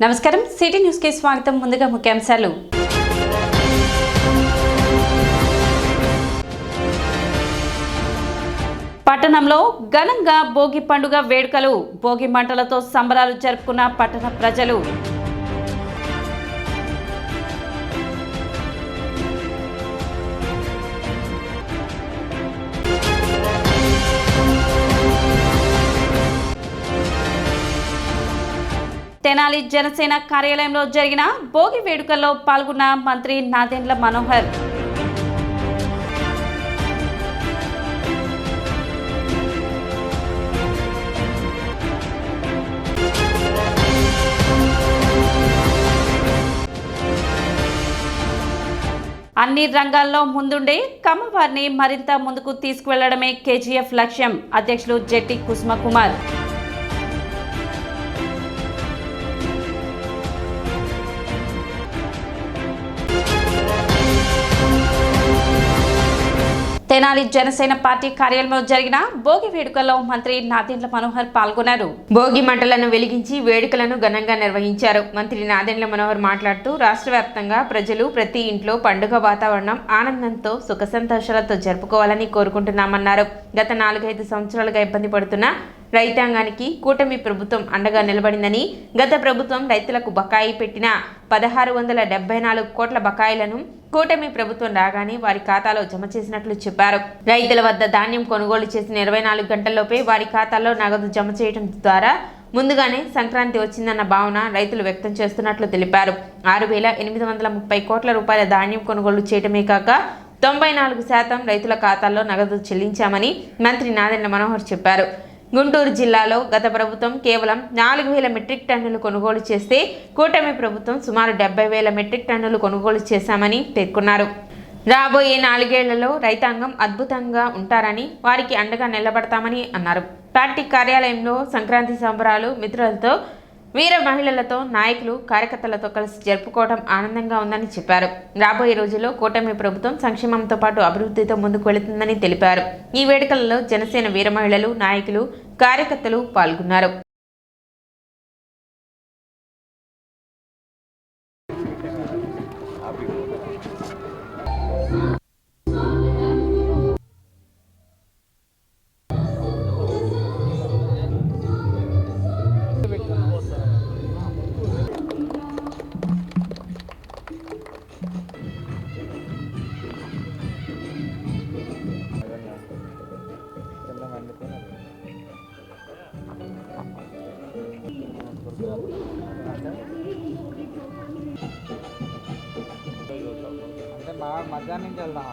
నమస్కారం city news కి స్వాగతం. ముందుగా ముఖ్యాంశాలు. పట్టణంలో ఘనంగా భోగి పండుగ వేడుకలు. భోగి మంటలతో సంబరాలు జరుపుకున్న పట్టణ ప్రజలు. తెనాలి జనసేన కార్యాలయంలో జరిగిన భోగి వేడుకల్లో పాల్గొన్న మంత్రి నాదెండ్ల మనోహర్. అన్ని రంగాల్లో ముందుండే కమ్మవారిని మరింత ముందుకు తీసుకువెళ్లడమే కేజీఎఫ్ లక్ష్యం. అధ్యక్షులు జెట్టి కుసుమకుమార్. తెనాలి జనసేన పార్టీ కార్యాలయంలో జరిగిన భోగి వేడుకల్లో మంత్రి నాదెండ్ల మనోహర్ పాల్గొన్నారు. భోగి మంటలను వెలిగించి వేడుకలను ఘనంగా నిర్వహించారు. మంత్రి నాదెండ్ల మనోహర్ మాట్లాడుతూ రాష్ట్ర వ్యాప్తంగా ప్రజలు ప్రతి ఇంట్లో పండుగ వాతావరణం ఆనందంతో సుఖ సంతోషాలతో జరుపుకోవాలని కోరుకుంటున్నామన్నారు. గత 4-5 సంవత్సరాలుగా ఇబ్బంది పడుతున్న రైతాంగానికి కూటమి ప్రభుత్వం అండగా నిలబడిందని, గత ప్రభుత్వం రైతులకు బకాయి పెట్టిన 1674 కోట్ల బకాయిలను కూటమి ప్రభుత్వం రాగానే వారి ఖాతాలో జమ చేసినట్లు చెప్పారు. రైతుల వద్ద ధాన్యం కొనుగోలు చేసిన 24 గంటల్లోపే వారి ఖాతాల్లో నగదు జమ చేయడం ద్వారా ముందుగానే సంక్రాంతి వచ్చిందన్న భావన రైతులు వ్యక్తం చేస్తున్నట్లు తెలిపారు. 6830 కోట్ల రూపాయల ధాన్యం కొనుగోలు చేయడమే కాక 94% రైతుల ఖాతాల్లో నగదు చెల్లించామని మంత్రి నాదెండ్ల మనోహర్ చెప్పారు. గుంటూరు జిల్లాలో గత ప్రభుత్వం కేవలం 4000 మెట్రిక్ టన్నులు కొనుగోలు చేస్తే కూటమి ప్రభుత్వం సుమారు 70,000 మెట్రిక్ టన్నులు కొనుగోలు చేశామని పేర్కొన్నారు. రాబోయే 4 ఏళ్లలో రైతాంగం అద్భుతంగా ఉంటారని, వారికి అండగా నిలబడతామని అన్నారు. పార్టీ కార్యాలయంలో సంక్రాంతి సంబరాలు మిత్రులతో, వీర మహిళలతో, నాయకులు, కార్యకర్తలతో కలిసి జరుపుకోవడం ఆనందంగా ఉందని చెప్పారు. రాబోయే రోజుల్లో కూటమి ప్రభుత్వం సంక్షేమంతో పాటు అభివృద్ధితో ముందుకు వెళుతుందని తెలిపారు. ఈ వేడుకలలో జనసేన వీర మహిళలు, నాయకులు, కార్యకర్తలు పాల్గొన్నారు. అంటే బాగా మధ్యాహ్నం నుంచి వెళ్దాం.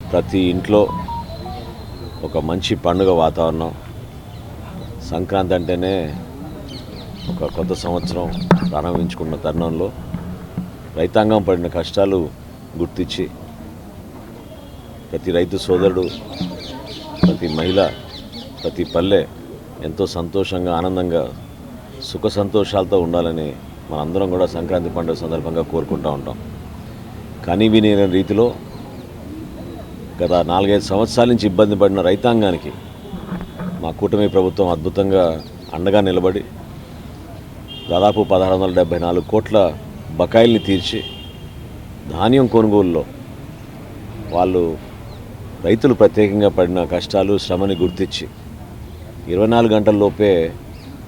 ప్రతి ఇంట్లో ఒక మంచి పండుగ వాతావరణం. సంక్రాంతి అంటేనే ఒక కొత్త సంవత్సరం ప్రారంభించుకున్న తరుణంలో రైతాంగం పడిన కష్టాలు గుర్తించి ప్రతి రైతు సోదరుడు, ప్రతి మహిళ, ప్రతి పల్లె ఎంతో సంతోషంగా, ఆనందంగా, సుఖ సంతోషాలతో ఉండాలని మనందరం కూడా సంక్రాంతి పండుగ సందర్భంగా కోరుకుంటూ ఉంటాం. కానీ వినే రీతిలో గత 4-5 సంవత్సరాల నుంచి ఇబ్బంది పడిన రైతాంగానికి మా కూటమి ప్రభుత్వం అద్భుతంగా అండగా నిలబడి దాదాపు 1674 కోట్ల బకాయిల్ని తీర్చి ధాన్యం కొనుగోలులో వాళ్ళు రైతులు ప్రత్యేకంగా పడిన కష్టాలు, శ్రమని గుర్తించి 24 గంటల్లోపే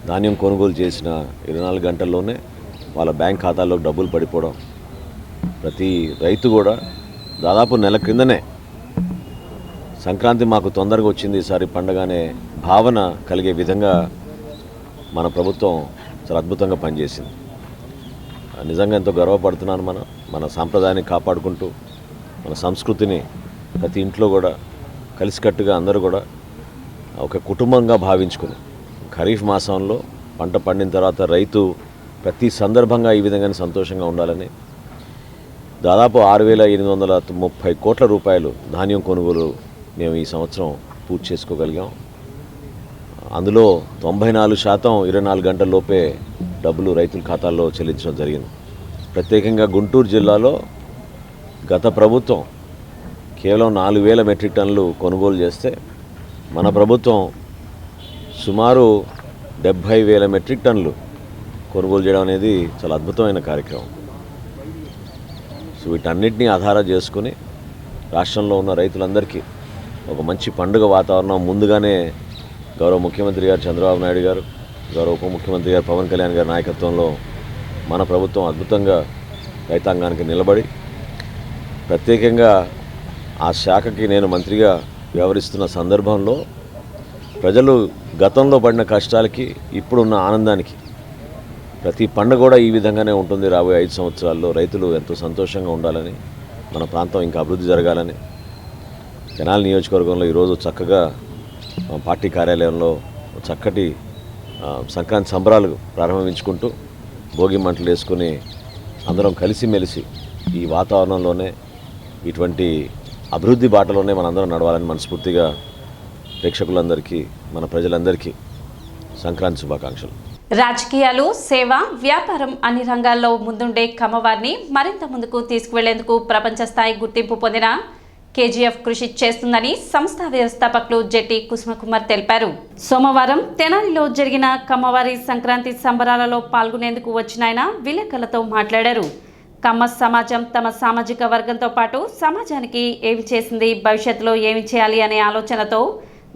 ధాన్యం కొనుగోలు చేసిన 24 గంటల్లోనే వాళ్ళ బ్యాంక్ ఖాతాల్లోకి డబ్బులు పడిపోవడం, ప్రతి రైతు కూడా దాదాపు నెల క్రిందనే సంక్రాంతి మాకు తొందరగా వచ్చింది ఈసారి పండగనే భావన కలిగే విధంగా మన ప్రభుత్వం చాలా అద్భుతంగా పనిచేసింది. నిజంగా ఎంతో గర్వపడుతున్నాను. మన సాంప్రదాయాన్ని కాపాడుకుంటూ మన సంస్కృతిని ప్రతి ఇంట్లో కూడా కలిసికట్టుగా అందరూ కూడా ఒక కుటుంబంగా భావించుకుని ఖరీఫ్ మాసంలో పంట పండిన తర్వాత రైతు ప్రతి సందర్భంగా ఈ విధంగానే సంతోషంగా ఉండాలని దాదాపు 6830 కోట్ల రూపాయలు ధాన్యం కొనుగోలు మేము ఈ సంవత్సరం పూర్తి చేసుకోగలిగాం. అందులో 94% 24 గంటల్లోపే డబ్బులు రైతుల ఖాతాల్లో చెల్లించడం జరిగింది. ప్రత్యేకంగా గుంటూరు జిల్లాలో గత ప్రభుత్వం కేవలం 4000 మెట్రిక్ టన్నులు కొనుగోలు చేస్తే మన ప్రభుత్వం సుమారు 70,000 మెట్రిక్ టన్నులు కొనుగోలు చేయడం అనేది చాలా అద్భుతమైన కార్యక్రమం. సో వీటన్నిటినీ ఆధారం చేసుకుని రాష్ట్రంలో ఉన్న రైతులందరికీ ఒక మంచి పండుగ వాతావరణం ముందుగానే గౌరవ ముఖ్యమంత్రి గారు చంద్రబాబు నాయుడు గారు, గౌరవ ఉప ముఖ్యమంత్రి గారు పవన్ కళ్యాణ్ గారి నాయకత్వంలో మన ప్రభుత్వం అద్భుతంగా రైతాంగానికి నిలబడి, ప్రత్యేకంగా ఆ శాఖకి నేను మంత్రిగా వ్యవహరిస్తున్న సందర్భంలో ప్రజలు గతంలో పడిన కష్టాలకి ఇప్పుడున్న ఆనందానికి ప్రతి పండుగ కూడా ఈ విధంగానే ఉంటుంది. రాబోయే 5 సంవత్సరాల్లో రైతులు ఎంతో సంతోషంగా ఉండాలని, మన ప్రాంతం ఇంకా అభివృద్ధి జరగాలని తెనాలి నియోజకవర్గంలో ఈరోజు చక్కగా పార్టీ కార్యాలయంలో చక్కటి సంక్రాంతి సంబరాలు ప్రారంభించుకుంటూ భోగి మంటలు వేసుకుని అందరం కలిసిమెలిసి ఈ వాతావరణంలోనే ఇటువంటి అభివృద్ధి బాటలోనే మనందరం నడవాలని మనస్ఫూర్తిగా ప్రేక్షకులందరికీ, మన ప్రజలందరికీ సంక్రాంతి శుభాకాంక్షలు. రాజకీయాలు, సేవ, వ్యాపారం అన్ని రంగాల్లో ముందుండే కమ్మవారిని మరింత ముందుకు తీసుకువెళ్లేందుకు ప్రపంచ స్థాయి గుర్తింపు పొందిన కేజీఎఫ్ కృషి చేస్తుందని సంస్థ వ్యవస్థాపకులు జెట్టి కుసుమకుమార్ తెలిపారు. సోమవారం తెనాలిలో జరిగిన కమ్మవారి సంక్రాంతి సంబరాలలో పాల్గొనేందుకు వచ్చిన ఆయన విలేకరులతో మాట్లాడారు. కమ్మ సమాజం తమ సామాజిక వర్గంతో పాటు సమాజానికి ఏమి చేసింది, భవిష్యత్తులో ఏమి చేయాలి అనే ఆలోచనతో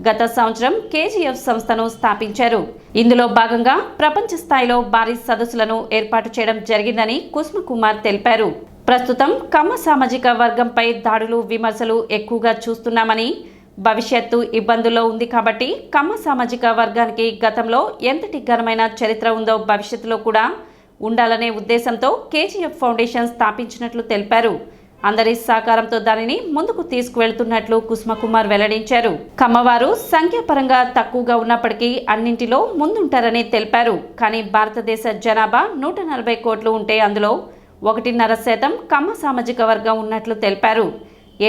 గత సంవత్సరం కేజీఎఫ్ సంస్థను స్థాపించారు. ఇందులో భాగంగా ప్రపంచ స్థాయిలో భారీ సదస్సులను ఏర్పాటు చేయడం జరిగిందని కుసుమకుమార్ తెలిపారు. ప్రస్తుతం కమ్మ సామాజిక వర్గంపై దాడులు, విమర్శలు ఎక్కువగా చూస్తున్నామని, భవిష్యత్తు ఇబ్బందుల్లో ఉంది కాబట్టి కమ్మ సామాజిక వర్గానికి గతంలో ఎంతటి ఘనమైన చరిత్ర ఉందో భవిష్యత్తులో కూడా ఉండాలనే ఉద్దేశంతో కేజీఎఫ్ ఫౌండేషన్ స్థాపించినట్లు తెలిపారు. అందరి సహకారంతో దానిని ముందుకు తీసుకువెళ్తున్నట్లు కుసుమకుమార్ వెల్లడించారు. కమ్మవారు సంఖ్యాపరంగా తక్కువగా ఉన్నప్పటికీ అన్నింటిలో ముందుంటారని తెలిపారు. కానీ భారతదేశ జనాభా 140 కోట్లు ఉంటే అందులో 1.5% కమ్మ సామాజిక వర్గం ఉన్నట్లు తెలిపారు.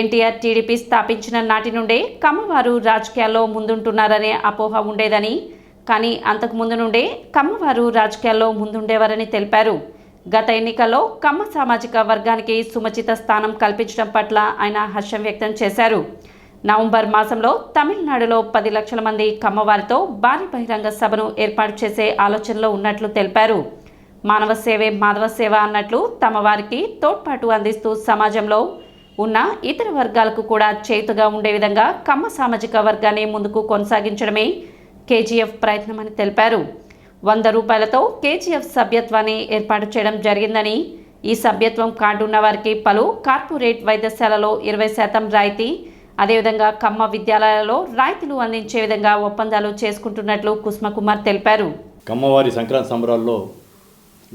ఎన్టీఆర్ టీడీపీ స్థాపించిన నాటి నుండే కమ్మవారు రాజకీయాల్లో ముందుంటున్నారనే అపోహ ఉండేదని, కానీ అంతకుముందు నుండే కమ్మవారు రాజకీయాల్లో ముందుండేవారని తెలిపారు. గత ఎన్నికల్లో కమ్మ సామాజిక వర్గానికి సుముచిత స్థానం కల్పించడం పట్ల ఆయన హర్షం వ్యక్తం చేశారు. నవంబర్ మాసంలో తమిళనాడులో 10 లక్షల మంది కమ్మవారితో భారీ బహిరంగ సభను ఏర్పాటు చేసే ఆలోచనలో ఉన్నట్లు తెలిపారు. మానవ సేవే మాధవ సేవ అన్నట్లు తమ వారికి తోడ్పాటు అందిస్తూ సమాజంలో ఉన్న ఇతర వర్గాలకు కూడా చేతుగా ఉండే విధంగా కమ్మ సామాజిక వర్గాన్ని ముందుకు కొనసాగించడమే కేజీఎఫ్ ప్రయత్నమని తెలిపారు. 100 రూపాయలతో కేజీఎఫ్ సభ్యత్వాన్ని ఏర్పాటు చేయడం జరిగిందని, ఈ సభ్యత్వం కార్డు ఉన్న వారికి పలు కార్పొరేట్ వైద్యశాలలో 20% రాయితీ, అదేవిధంగా కమ్మ విద్యాలయాలలో రాయితీలు అందించే విధంగా ఒప్పందాలు చేసుకుంటున్నట్లు కుసుమకుమార్ తెలిపారు. కమ్మవారి సంక్రాంతి సంబరాల్లో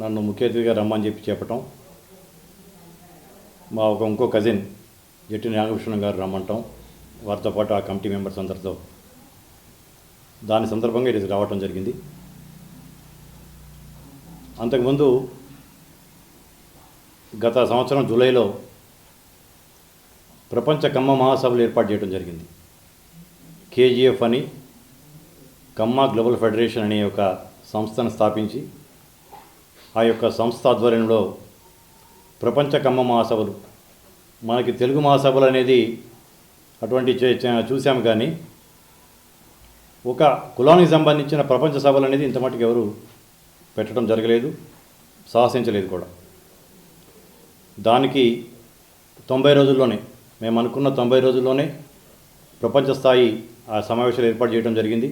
నన్ను ముఖ్య అతిథిగా రమ్మని చెప్పటం, మా ఇంకో కజిన్ జెట్టి నాగభూషణం గారు రమ్మంటాం, వారితో పాటు ఆ కమిటీ మెంబర్స్ అందరితో దాని సందర్భంగా ఇది రావటం జరిగింది. అంతకుముందు గత సంవత్సరం జూలైలో ప్రపంచ కమ్మ మహాసభలు ఏర్పాటు చేయడం జరిగింది. కేజీఎఫ్ అని కమ్మ గ్లోబల్ ఫెడరేషన్ అనే ఒక సంస్థను స్థాపించి ఆ యొక్క సంస్థ ఆధ్వర్యంలో ప్రపంచ కమ్మ మహాసభలు, మనకి తెలుగు మహాసభలు అనేది అటువంటి చూసాము, కానీ ఒక కులానికి సంబంధించిన ప్రపంచ సభలు అనేది ఇంత మటుకు ఎవరు పెట్టడం జరగలేదు, సాహసించలేదు కూడా. దానికి 90 రోజుల్లోనే, మేము అనుకున్న 90 రోజుల్లోనే ప్రపంచ స్థాయి ఆ సమావేశాలు ఏర్పాటు చేయడం జరిగింది.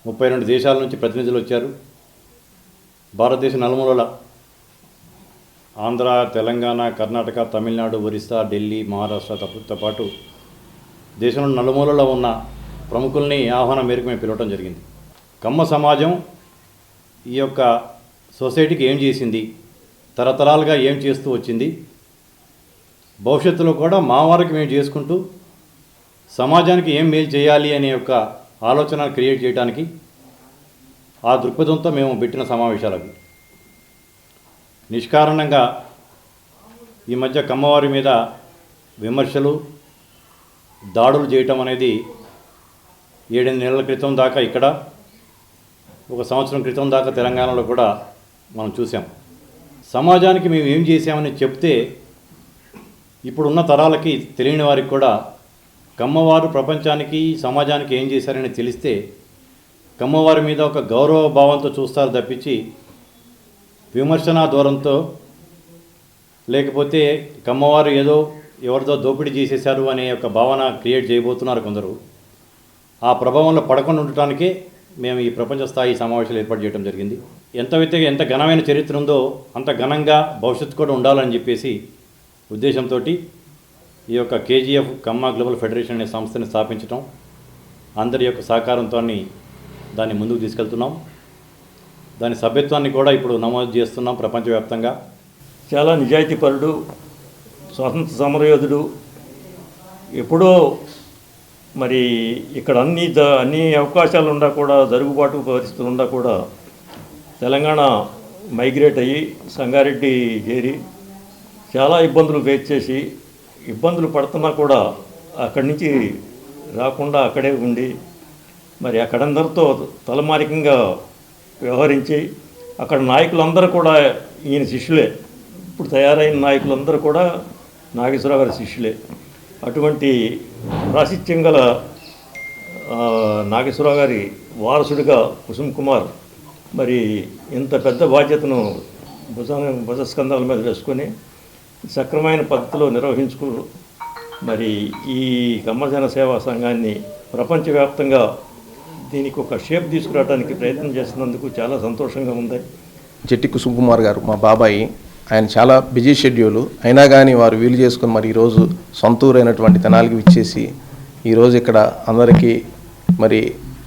32 దేశాల నుంచి ప్రతినిధులు వచ్చారు. భారతదేశ నలుమూలల, ఆంధ్ర, తెలంగాణ, కర్ణాటక, తమిళనాడు, ఒరిస్సా, ఢిల్లీ, మహారాష్ట్రతో పాటు దేశంలో నలుమూలలో ఉన్న ప్రముఖుల్ని ఆహ్వానం మేరకు మేము పిలవటం జరిగింది. కమ్మ సమాజం ఈ యొక్క సొసైటీకి ఏం చేసింది, తరతరాలుగా ఏం చేస్తూ వచ్చింది, భవిష్యత్తులో కూడా మా వారికి మేము చేసుకుంటూ సమాజానికి ఏం మేలు చేయాలి అనే యొక్క ఆలోచన క్రియేట్ చేయడానికి ఆ దృక్పథంతో మేము పెట్టిన సమావేశాలకు నిష్కారణంగా ఈ మధ్య కమ్మవారి మీద విమర్శలు, దాడులు చేయటం అనేది 7 నెలల క్రితం దాకా ఇక్కడ, 1 సంవత్సరం క్రితం దాకా తెలంగాణలో కూడా మనం చూసాం. సమాజానికి మేము ఏం చేసామని చెప్తే ఇప్పుడున్న తరాలకి తెలియని వారికి కూడా కమ్మవారు ప్రపంచానికి సమాజానికి ఏం చేశారని తెలిస్తే కమ్మవారి మీద ఒక గౌరవ భావంతో చూస్తారు తప్పించి విమర్శనా ధోరణితో, లేకపోతే కమ్మవారు ఏదో ఎవరితో దోపిడీ చేసేశారు అనే ఒక భావన క్రియేట్ చేయబోతున్నారు కొందరు. ఆ ప్రభావంలో పడకుండా ఉండటానికే మేము ఈ ప్రపంచ స్థాయి సమావేశాలు ఏర్పాటు చేయడం జరిగింది. ఎంత ఘనమైన చరిత్ర ఉందో అంత ఘనంగా భవిష్యత్తు కూడా ఉండాలని చెప్పేసి ఉద్దేశంతో ఈ యొక్క కేజీఎఫ్ కమ్మ గ్లోబల్ ఫెడరేషన్ అనే సంస్థని స్థాపించడం, అందరి యొక్క సహకారంతో దాన్ని ముందుకు తీసుకెళ్తున్నాం. దాని సభ్యత్వాన్ని కూడా ఇప్పుడు నమోదు చేస్తున్నాం ప్రపంచవ్యాప్తంగా. చాలా నిజాయితీపరుడు, స్వాతంత్ర సమరయోధుడు. ఎప్పుడో మరి ఇక్కడ అన్ని అవకాశాలు ఉండా కూడా, జరుగుబాటు పరిస్థితులు ఉండా కూడా తెలంగాణ మైగ్రేట్ అయ్యి సంగారెడ్డి చేరి చాలా ఇబ్బందులు ఫేస్ చేసి, ఇబ్బందులు పడుతున్నా కూడా అక్కడి నుంచి రాకుండా అక్కడే ఉండి మరి అక్కడందరితో తలమానికంగా వ్యవహరించి, అక్కడ నాయకులందరూ కూడా ఈయన శిష్యులే. ఇప్పుడు తయారైన నాయకులందరూ కూడా నాగేశ్వరరావు గారి శిష్యులే. అటువంటి ప్రాశస్త్యం గల నాగేశ్వరరావు గారి వారసుడిగా కుసుమ్ కుమార్ మరి ఇంత పెద్ద బాధ్యతను భుజస్కంధాల మీద వేసుకొని సక్రమైన పద్ధతిలో నిర్వహించుకు మరి ఈ కమ్మజన సేవా సంఘాన్ని ప్రపంచవ్యాప్తంగా దీనికి ఒక షేప్ తీసుకురావడానికి ప్రయత్నం చేస్తున్నందుకు చాలా సంతోషంగా ఉంది. చెట్టి కుసుమ్ కుమార్ గారు మా బాబాయి. ఆయన చాలా బిజీ షెడ్యూల్ అయినా కానీ వారు వీలు చేసుకుని మరి ఈరోజు సొంతూరైనటువంటి తెనాలికి విచ్చేసి ఈరోజు ఇక్కడ అందరికీ మరి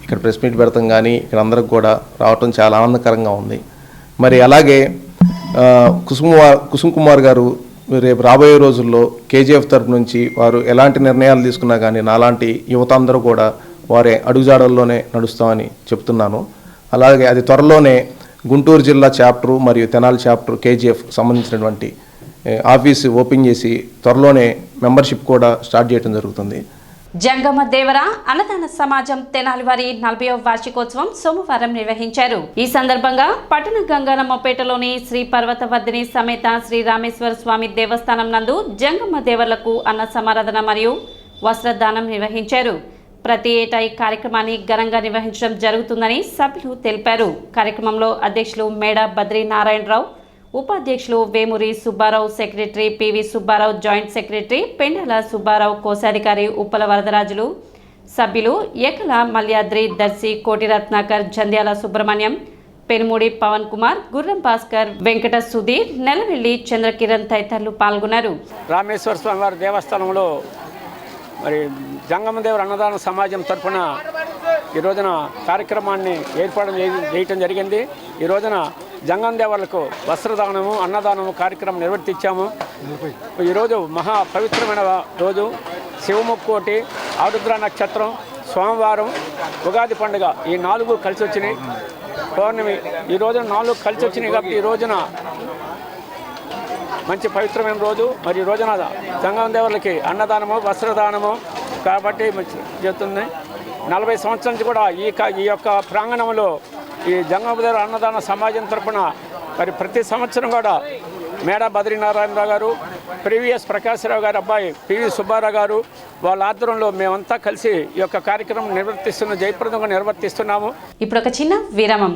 ఇక్కడ ప్రెస్ మీట్ పెడతాం కానీ ఇక్కడ అందరికి కూడా రావటం చాలా ఆనందకరంగా ఉంది. మరి అలాగే కుసుమ్ కుమార్ గారు రేపు రాబోయే రోజుల్లో కేజీఎఫ్ తరపు నుంచి వారు ఎలాంటి నిర్ణయాలు తీసుకున్నా కానీ నాలాంటి యువత అందరూ కూడా వారే అడుగుజాడల్లోనే నడుస్తామని చెప్తున్నాను. అలాగే అది త్వరలోనే గుంటూరు జిల్లా చాప్టరు మరియు తెనాలి చాప్టర్ కేజీఎఫ్ సంబంధించినటువంటి ఆఫీసు ఓపెన్ చేసి త్వరలోనే మెంబర్షిప్ కూడా స్టార్ట్ చేయడం జరుగుతుంది. జంగమ దేవర అన్నదాన సమాజం తెనాలి వారి 40వ వార్షికోత్సవం సోమవారం నిర్వహించారు. ఈ సందర్భంగా పట్టణ గంగానమ్మపేటలోని శ్రీ పర్వతవర్ధిని సమేత శ్రీ రామేశ్వర స్వామి దేవస్థానం నందు జంగమ దేవర్లకు అన్న సమారాధన మరియు వస్త్రదానం నిర్వహించారు. ప్రతి ఏటా ఈ కార్యక్రమాన్ని ఘనంగా నిర్వహించడం జరుగుతుందని సభ్యులు తెలిపారు. కార్యక్రమంలో అధ్యక్షులు మేడ బద్రీ నారాయణరావు, ఉపాధ్యక్షులు Vemuri Subbarao, secretary PV Subbarao, joint secretary Pendala Subbarao, కోశాధికారి ఉప్పల వరదరాజులు, సభ్యులు ఏకల మల్యాద్రి, దర్శి కోటి రత్నాకర్, జంధ్యాల సుబ్రహ్మణ్యం, పెనుమూడి పవన్ కుమార్, గుర్రం భాస్కర్, వెంకట సుధీర్, నెలవెల్లి చంద్రకిరణ్ తదితరులు పాల్గొన్నారు. రామేశ్వర స్వామి వారి దేవస్థానంలో మరి జంగమదేవర అన్నదాన సమాజం తరఫున ఈ రోజున కార్యక్రమాన్ని ఏర్పాటు చేయటం జరిగింది. ఈ రోజున జంగమదేవర్లకు వస్త్రదానము, అన్నదానము కార్యక్రమం నిర్వర్తించాము. ఈరోజు మహా పవిత్రమైన రోజు, శివముక్కోటి, ఆరుద్ర నక్షత్రం, సోమవారం, ఉగాది పండుగ ఈ 4 కలిసి వచ్చినాయి. పౌర్ణమి ఈ రోజున 4 కలిసి వచ్చినాయి కాబట్టి ఈ రోజున మంచి పవిత్రమైన రోజు. మరి ఈ రోజున జంగమదేవర్లకి అన్నదానము, వస్త్రదానము కాబట్టి చెప్తుంది. 40 సంవత్సరాల నుంచి కూడా ఈ యొక్క ప్రాంగణంలో ఈ జంగమదేవర అన్నదాన సమాజం తరఫున మరి ప్రతి సంవత్సరం కూడా మేడ బద్రీనారాయణరావు గారు, ప్రీవియస్ ప్రకాశ్రావు గారి అబ్బాయి పివి సుబ్బారావు గారు వాళ్ళ ఆధ్వర్యంలో మేమంతా కలిసి ఈ యొక్క కార్యక్రమం జయప్రదంగా నిర్వర్తిస్తున్నాము. ఇప్పుడు ఒక చిన్న విరామం.